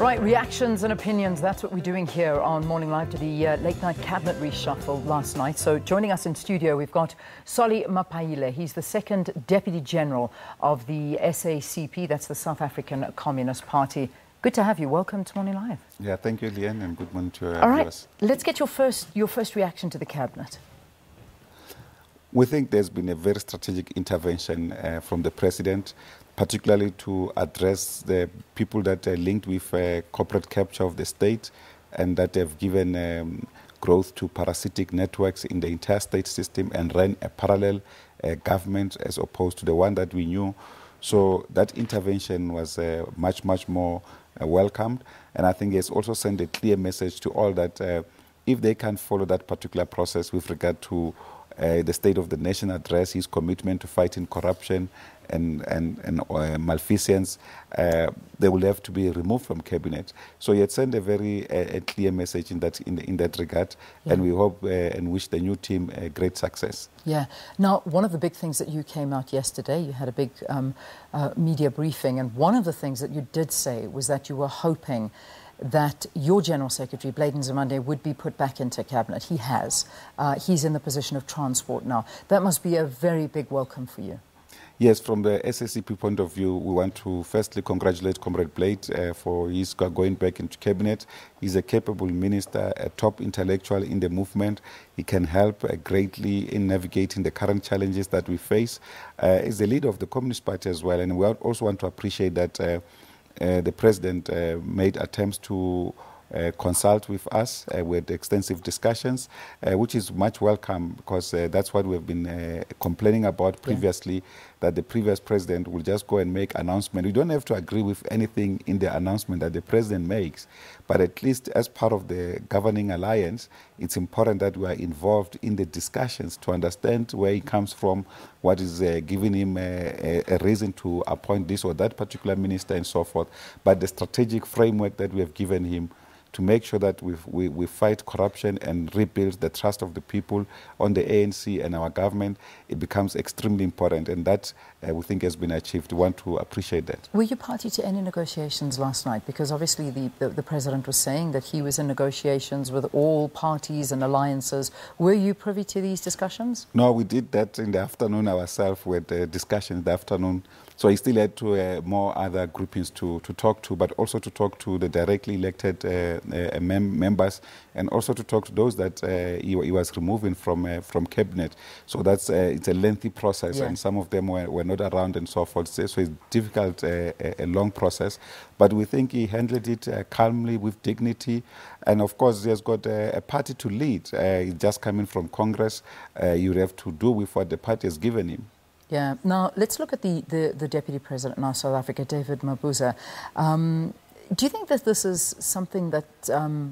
right, reactions and opinions, that's what we're doing here on Morning Live to the late night cabinet reshuffle last night. So joining us in studio, we've got Solly Mapaila. He's the second Deputy General of the SACP, that's the South African Communist Party. Good to have you. Welcome to Morning Live. Yeah, thank you, Leanne, and good morning to All right, viewers. let's get your first reaction to the cabinet. We think there's been a very strategic intervention from the President, particularly to address the people that are linked with corporate capture of the state and that have given growth to parasitic networks in the entire state system and ran a parallel government as opposed to the one that we knew. So that intervention was much more welcomed. And I think it's also sent a clear message to all that if they can follow that particular process with regard to the State of the Nation address, his commitment to fighting corruption and malfeasance, they will have to be removed from cabinet. So he had sent a very clear message in that regard, and we hope and wish the new team great success. Yeah. Now, one of the big things that you came out yesterday, you had a big media briefing, and one of the things that you did say was that you were hoping that your General Secretary, Bladen Zamande, would be put back into cabinet. He has. He's in the position of transport now. That must be a very big welcome for you. Yes, from the SACP point of view, we want to firstly congratulate Comrade Blade for his going back into cabinet. He's a capable minister, a top intellectual in the movement. He can help greatly in navigating the current challenges that we face. He's the leader of the Communist Party as well, and we also want to appreciate that the President made attempts to consult with us with extensive discussions, which is much welcome because that's what we've been complaining about previously, that the previous President will just go and make announcement. We don't have to agree with anything in the announcement that the President makes, but at least as part of the governing alliance, it's important that we are involved in the discussions to understand where he comes from, what is giving him a reason to appoint this or that particular minister and so forth. But the strategic framework that we have given him to make sure that we fight corruption and rebuild the trust of the people on the ANC and our government, it becomes extremely important, and that we think has been achieved. We want to appreciate that. Were you party to any negotiations last night? Because obviously the President was saying that he was in negotiations with all parties and alliances. Were you privy to these discussions? No, we did that in the afternoon ourselves with discussion in the afternoon. So he still had to more other groupings to talk to, but also to talk to the directly elected members, and also to talk to those that he was removing from cabinet. So that's it's a lengthy process, and some of them were not around and so forth. So it's difficult, a long process. But we think he handled it calmly, with dignity, and of course he has got a party to lead. He's just coming from Congress. You have to do with what the party has given him. Yeah. Now, let's look at the Deputy President now, South Africa, David Mabuza. Do you think that this is something that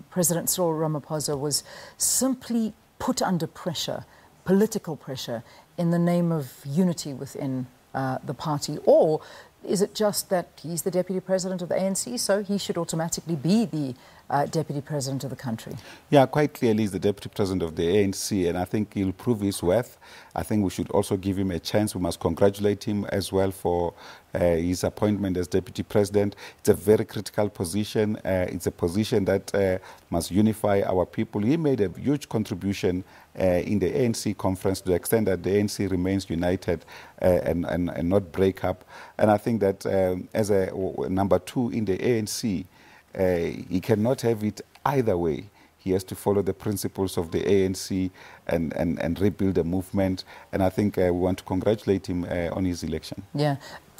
President Solly Mapaila was simply put under pressure, political pressure, in the name of unity within the party? Or is it just that he's the Deputy President of the ANC, so he should automatically be the Deputy President of the country? Yeah, quite clearly he's the Deputy President of the ANC, and I think he'll prove his worth. I think we should also give him a chance. We must congratulate him as well for his appointment as Deputy President. It's a very critical position. It's a position that must unify our people. He made a huge contribution in the ANC conference to the extent that the ANC remains united and not break up. And I think that as a number two in the ANC, he cannot have it either way. He has to follow the principles of the ANC and rebuild the movement. And I think we want to congratulate him on his election. Yeah.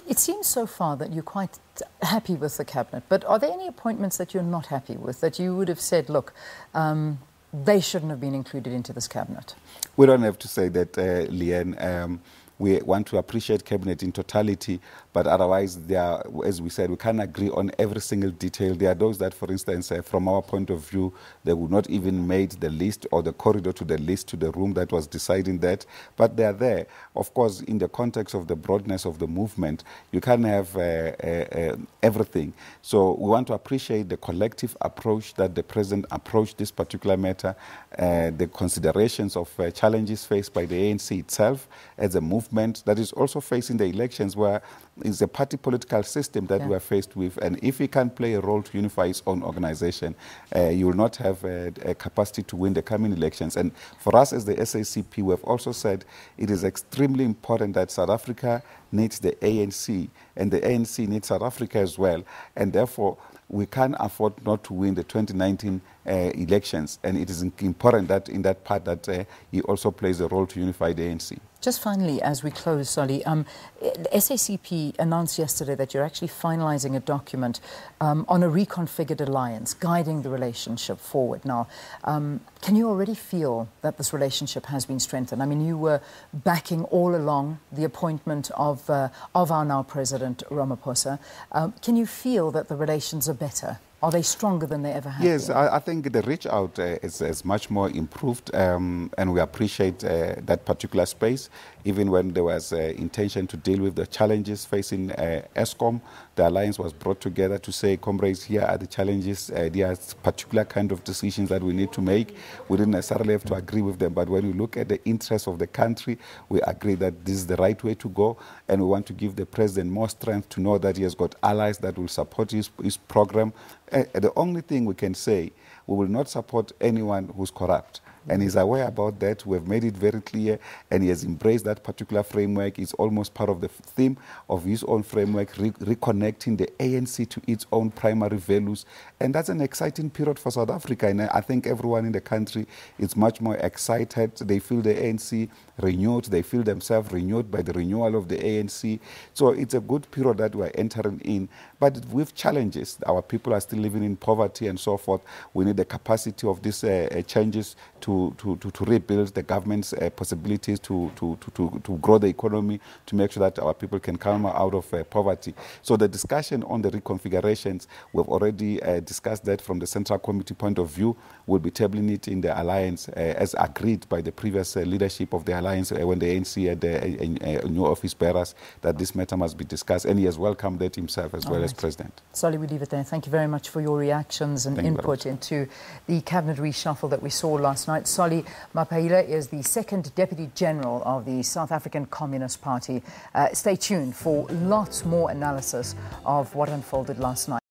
It seems so far that you're quite happy with the cabinet. But are there any appointments that you're not happy with, that you would have said, look, they shouldn't have been included into this cabinet? We don't have to say that, Leanne. We want to appreciate cabinet in totality, but otherwise, as we said, we can't agree on every single detail. There are those that, for instance, from our point of view, they would not even made the list or the corridor to the list, to the room that was deciding that, but they are there. Of course, in the context of the broadness of the movement, you can't have everything. So we want to appreciate the collective approach that the President approached this particular matter, the considerations of challenges faced by the ANC itself as a movement, movement that is also facing the elections, where it's a party political system that we are faced with. And if it can't play a role to unify its own organization, you will not have a capacity to win the coming elections. And for us as the SACP, we have also said it is extremely important that South Africa needs the ANC, and the ANC needs South Africa as well. And therefore, we can't afford not to win the 2019 elections. And it is important that in that part that he also plays a role to unify the ANC. Just finally, as we close, Solly, SACP announced yesterday that you're actually finalising a document on a reconfigured alliance, guiding the relationship forward. Now, can you already feel that this relationship has been strengthened? I mean, you were backing all along the appointment of our now President Ramaphosa. Can you feel that the relations are better? Are they stronger than they ever have been? Yes, I think the reach out is much more improved, and we appreciate that particular space. Even when there was intention to deal with the challenges facing ESCOM, the alliance was brought together to say, comrades, here are the challenges, there are particular kind of decisions that we need to make. We didn't necessarily have to agree with them, but when we look at the interests of the country, we agree that this is the right way to go, and we want to give the president more strength to know that he has got allies that will support his program. The only thing we can say, we will not support anyone who's corrupt. And he's aware about that. We've made it very clear, and he has embraced that particular framework. It's almost part of the theme of his own framework, reconnecting the ANC to its own primary values. And that's an exciting period for South Africa. And I think everyone in the country is much more excited. They feel the ANC renewed. They feel themselves renewed by the renewal of the ANC. So it's a good period that we're entering in. But with challenges, our people are still living in poverty and so forth. We need the capacity of these changes to rebuild the government's possibilities to grow the economy, to make sure that our people can come out of poverty. So the discussion on the reconfigurations, we've already discussed that from the Central Committee point of view. We'll be tabling it in the alliance as agreed by the previous leadership of the alliance when the ANC had a new office bearers, that this matter must be discussed. And he has welcomed that himself as well as President. Solly, we leave it there. Thank you very much for your reactions and input into the cabinet reshuffle that we saw last night. Solly Mapaila is the second Deputy General of the South African Communist Party. Stay tuned for lots more analysis of what unfolded last night.